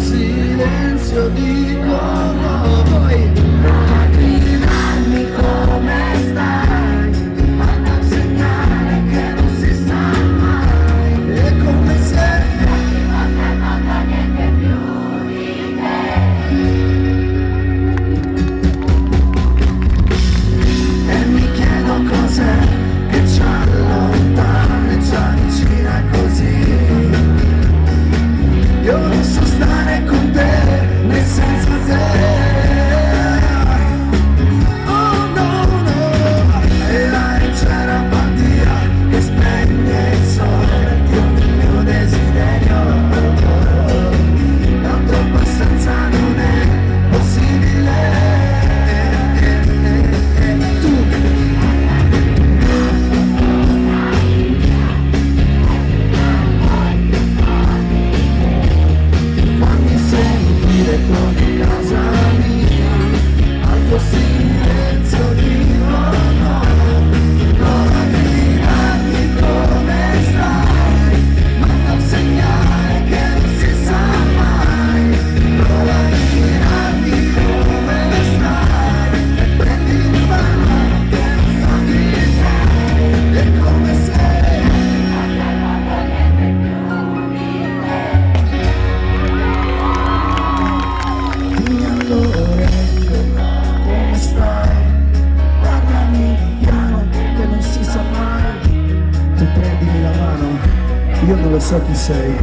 silenzio dicono poi gridami come stai, manda un segnale che non si sa mai. È come se non ti manca niente più di me. E mi chiedo cos'è che ci allontana e ci avvicina così. Io non so stare con te né senza te. Oh no no. E la leggera apatia che spegne il sole di ogni mio desiderio. Tanto abbastanza non è possibile. Con casa mia, al tuo silenzio dico no. Prova a gridami come stai, manda un segnale che non si sa mai. Prova a gridami come stai e prendi in mano che non so chi sei. E come sei non ti manca niente più di me. All'orecchio, come stai? Parlami piano che non si sa mai. Tu prendimi la mano, io non lo so chi sei.